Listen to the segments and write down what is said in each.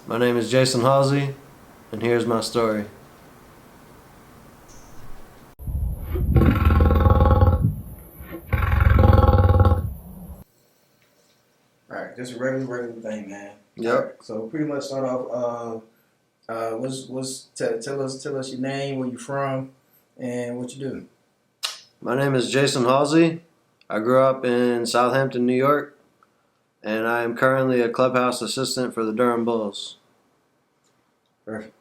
My name is Jason Halsey, and here's my story. Alright, just a regular thing, man. Alright, Yep. so pretty much start off. Tell us your name, where you from, and what you do. My name is Jason Halsey. I grew up in Southampton, New York, and I am currently a clubhouse assistant for the Durham Bulls. Perfect.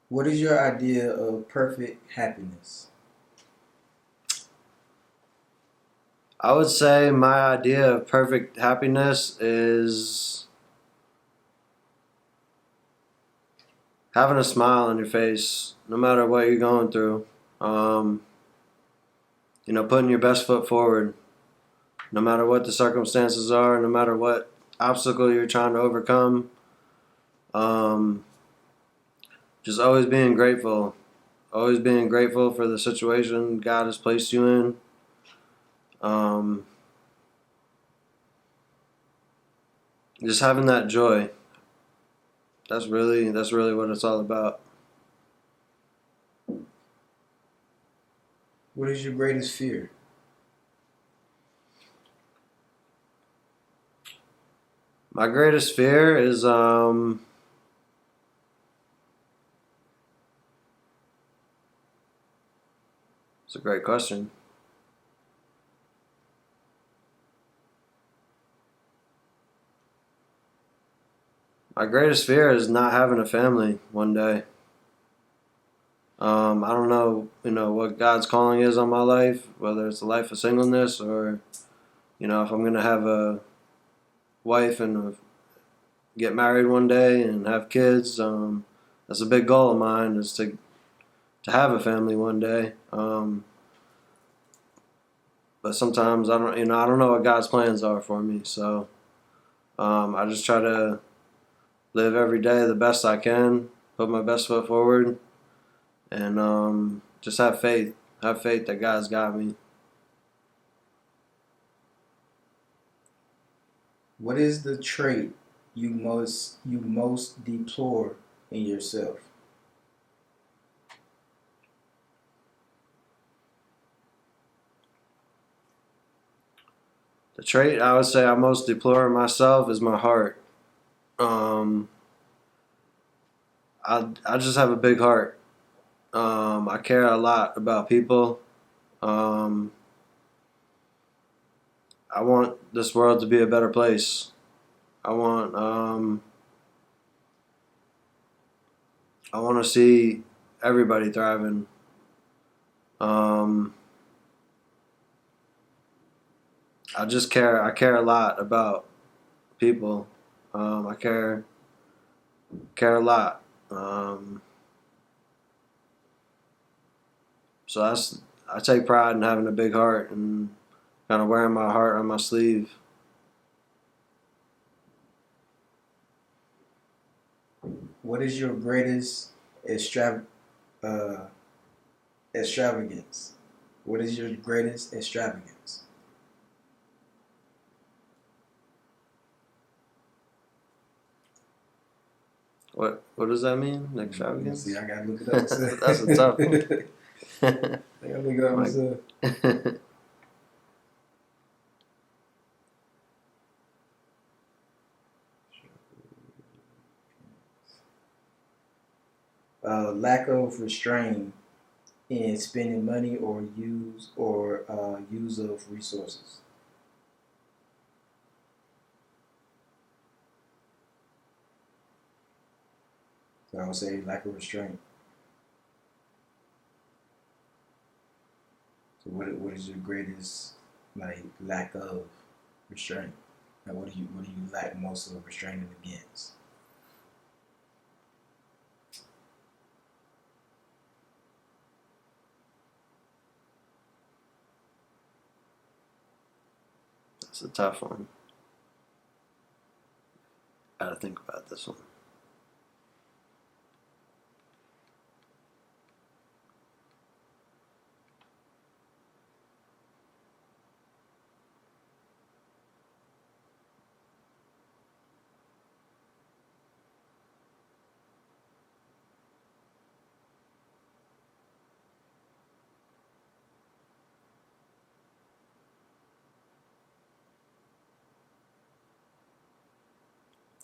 What is your idea of perfect happiness? I would say my idea of perfect happiness is having a smile on your face no matter what you're going through. Um, Putting your best foot forward no matter what the circumstances are, no matter what obstacle you're trying to overcome. Um, just always being grateful for the situation God has placed you in. Um, just having that joy. That's really what it's all about. What is your greatest fear? My greatest fear is it's a great question. My greatest fear is not having a family one day. I don't know, what God's calling is on my life, whether it's a life of singleness or, if I'm gonna have a wife and get married one day and have kids. That's a big goal of mine is to have a family one day. But sometimes I don't know what God's plans are for me. So I just try to live every day the best I can, put my best foot forward, and just have faith. Have faith that God's got me. What is the trait you most deplore in yourself? The trait I would say I most deplore in myself is my heart. Um, I just have a big heart. I care a lot about people. Um, I want this world to be a better place. I want I want to see everybody thriving. Um, I just care. I care a lot about people. I care a lot. Um, so I take pride in having a big heart and kind of wearing my heart on my sleeve. What is your greatest extra, uh, extravagance? What is your greatest extravagance? What does that mean? Let's see, Extravagance? I gotta look it up myself. That's a tough one. I gotta look it up My, myself. Lack of restraint in spending money or use of resources. So I would say lack of restraint. So what is your greatest like lack of restraint? Like what do you lack most of restraining against? that's a tough one. Gotta think about this one.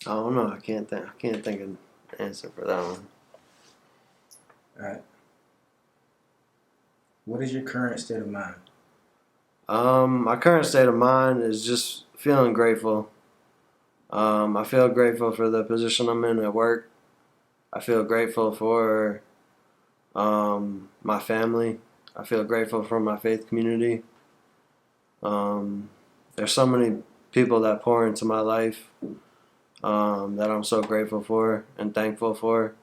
I don't know. I can't think of an answer for that one. All right. What is your current state of mind? My current state of mind is just feeling grateful. I feel grateful for the position I'm in at work. I feel grateful for my family. I feel grateful for my faith community. Um, there's so many people that pour into my life that I'm so grateful for and thankful for.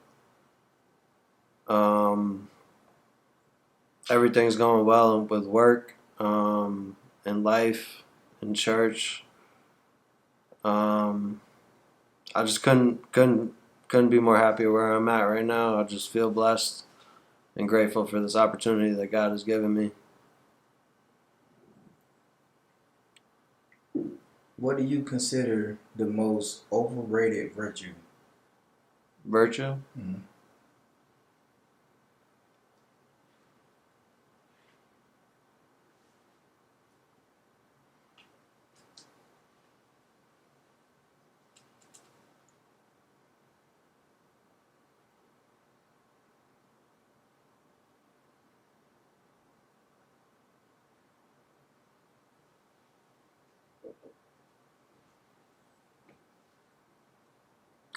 Um, everything's going well with work, in life, in church. Um, I just couldn't be more happy where I'm at right now. I just feel blessed and grateful for this opportunity that God has given me. What do you consider the most overrated virtue? Virtue? Mm-hmm.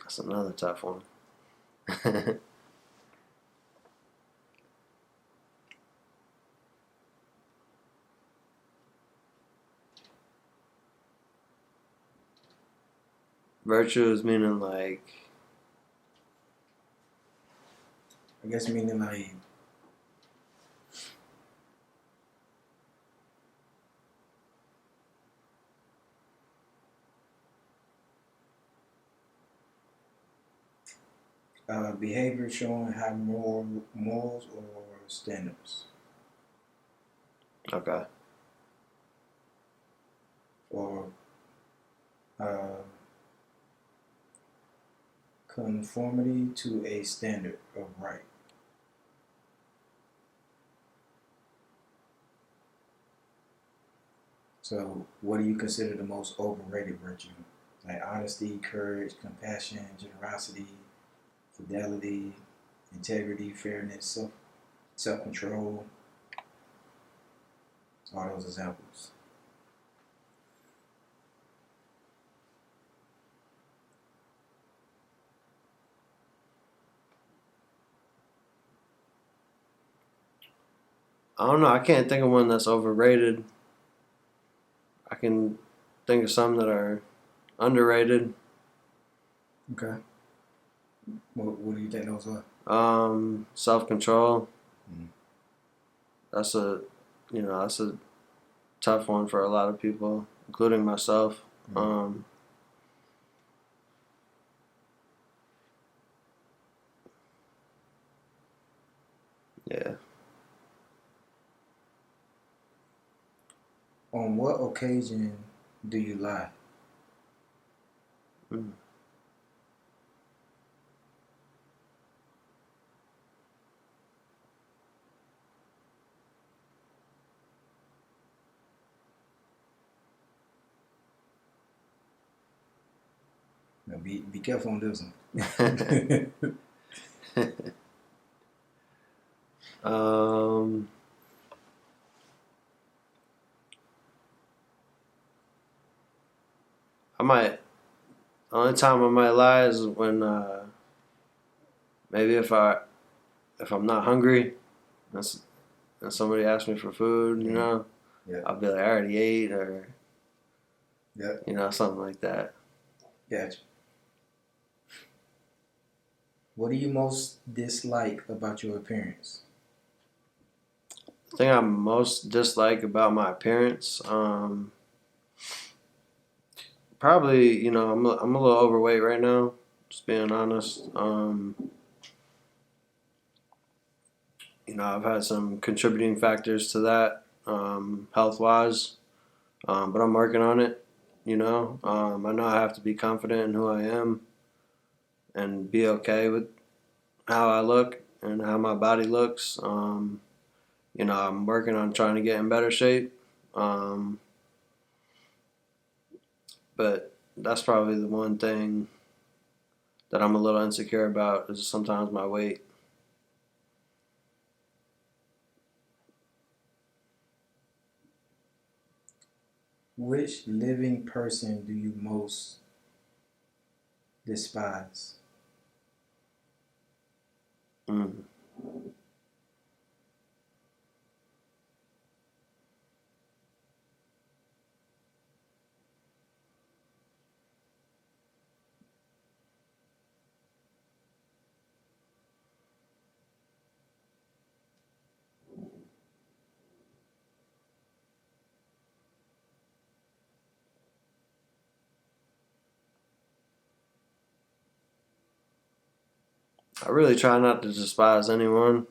That's another tough one. Virtue is meaning like, I guess meaning like behavior showing high morals or standards, okay, or uh, conformity to a standard of right. So, what do you consider the most overrated virtue? Like honesty, courage, compassion, generosity, fidelity, integrity, fairness, self control. All those examples. I don't know. I can't think of one that's overrated. I can think of some that are underrated. Okay. What do you think those are? Self control. Mm. That's a tough one for a lot of people, including myself. Mm. Yeah. On what occasion do you lie? Mm. Now be careful on this one. um, I might. The only time I might lie is when maybe if I'm not hungry and, and somebody asks me for food, Mm. Yeah. I'll be like, I already ate, or Yeah. something like that. Gotcha. What do you most dislike about your appearance? The thing I most dislike about my appearance, probably I'm a little overweight right now. Just being honest. I've had some contributing factors to that, health wise, but I'm working on it. I know I have to be confident in who I am and be okay with how I look and how my body looks. I'm working on trying to get in better shape. Um, but that's probably the one thing that I'm a little insecure about is sometimes my weight. Which living person do you most despise? Mm. I really try not to despise anyone.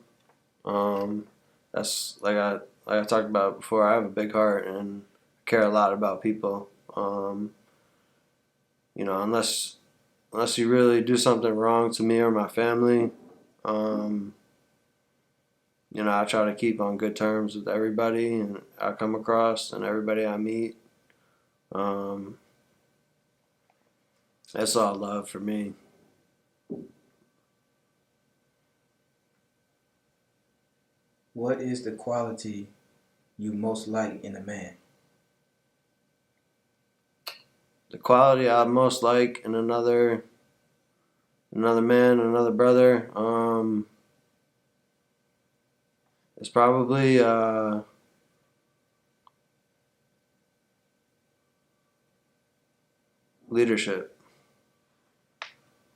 Um, that's like I talked about before. I have a big heart and care a lot about people. Unless you really do something wrong to me or my family, um, I try to keep on good terms with everybody and I come across and everybody I meet. Um, that's all love for me. What is the quality you most like in a man? The quality I most like in another man, another brother, is probably leadership.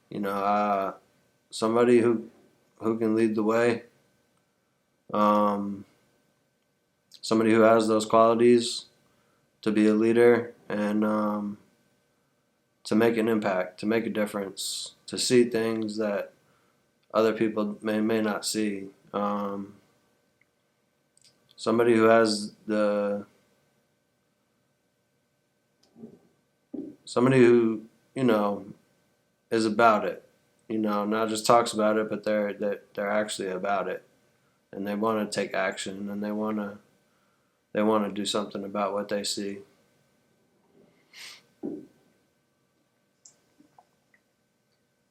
You know, somebody who can lead the way. Um, Somebody who has those qualities to be a leader and to make an impact, to make a difference, to see things that other people may not see. Somebody who has somebody who you know is about it. Not just talks about it, but they're actually about it, and they want to take action, and they want to do something about what they see.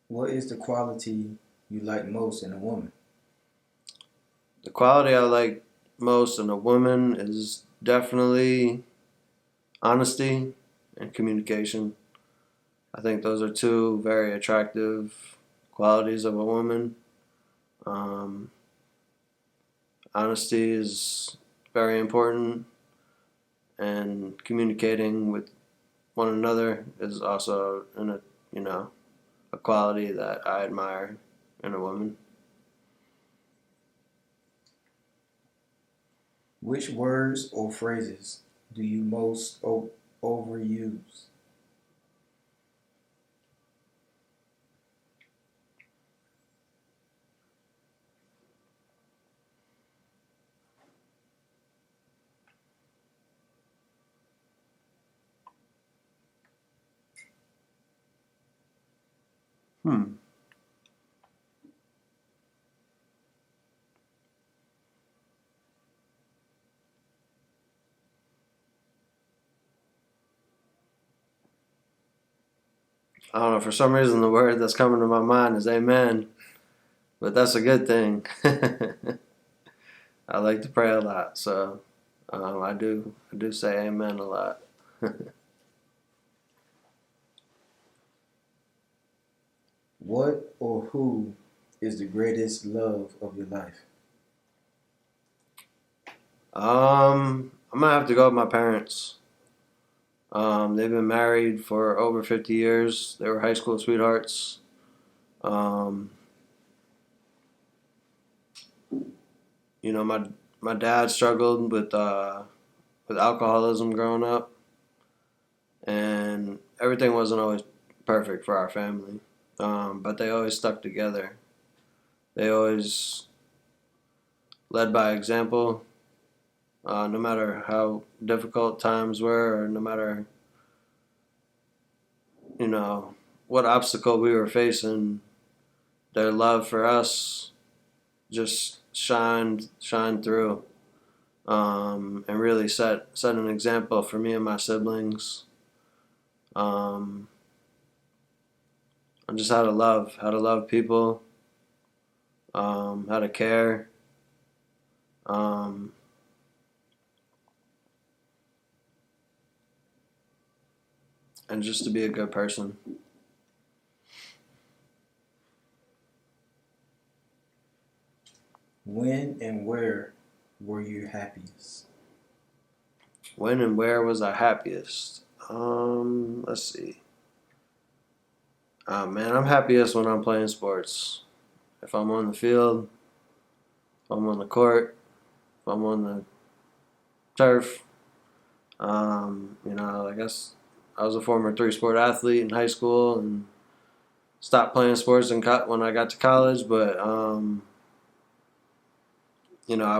What is the quality you like most in a woman? The quality I like most in a woman is definitely honesty and communication. I think those are two very attractive qualities of a woman. Um, Honesty is very important, and communicating with one another is also a quality that I admire in a woman. Which words or phrases do you most overuse? Hmm. I don't know. For some reason, the word that's coming to my mind is amen, but that's a good thing. I like to pray a lot, so I do say amen a lot. What or who is the greatest love of your life? I'm gonna have to go with my parents. They've been married for over 50 years. They were high school sweethearts. Um, my dad struggled with alcoholism growing up, and everything wasn't always perfect for our family. But they always stuck together. They always led by example, no matter how difficult times were, or no matter you know what obstacle we were facing. Their love for us just shined through, and really set an example for me and my siblings. Um, I just how to love people, how to care, um, and just to be a good person. When and where were you happiest? When and where was I happiest? Let's see. Man, I'm happiest when I'm playing sports. If I'm on the field, if I'm on the court, if I'm on the turf. I guess I was a former three-sport athlete in high school and stopped playing sports when I got to college. But I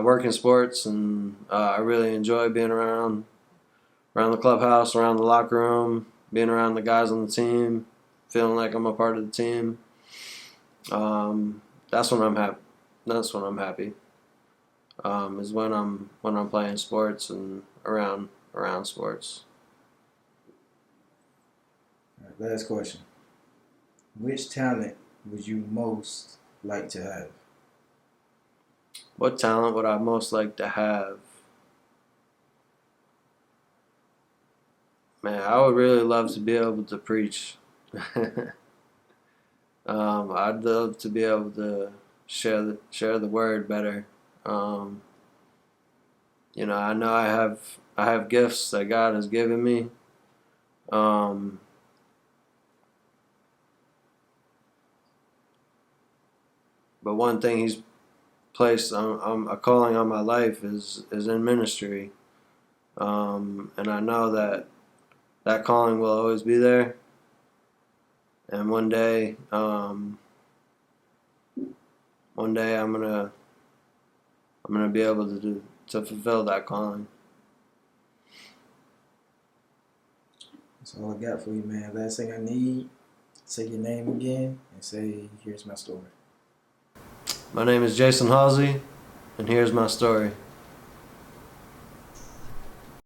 work in sports, and I really enjoy being around the clubhouse, around the locker room, being around the guys on the team, feeling like I'm a part of the team. That's when I'm happy. That's when I'm happy. Is when I'm playing sports and around sports. All right, last question. Which talent would you most like to have? What talent would I most like to have? Man, I would really love to be able to preach. I'd love to be able to share the word better. Um, I know I have gifts that God has given me. Um, but one thing He's placed a calling on my life is in ministry. And I know that calling will always be there. And one day I'm gonna be able to fulfill that calling. That's all I got for you, man. Last thing I need, say your name again and say, here's my story. My name is Jason Halsey, and here's my story.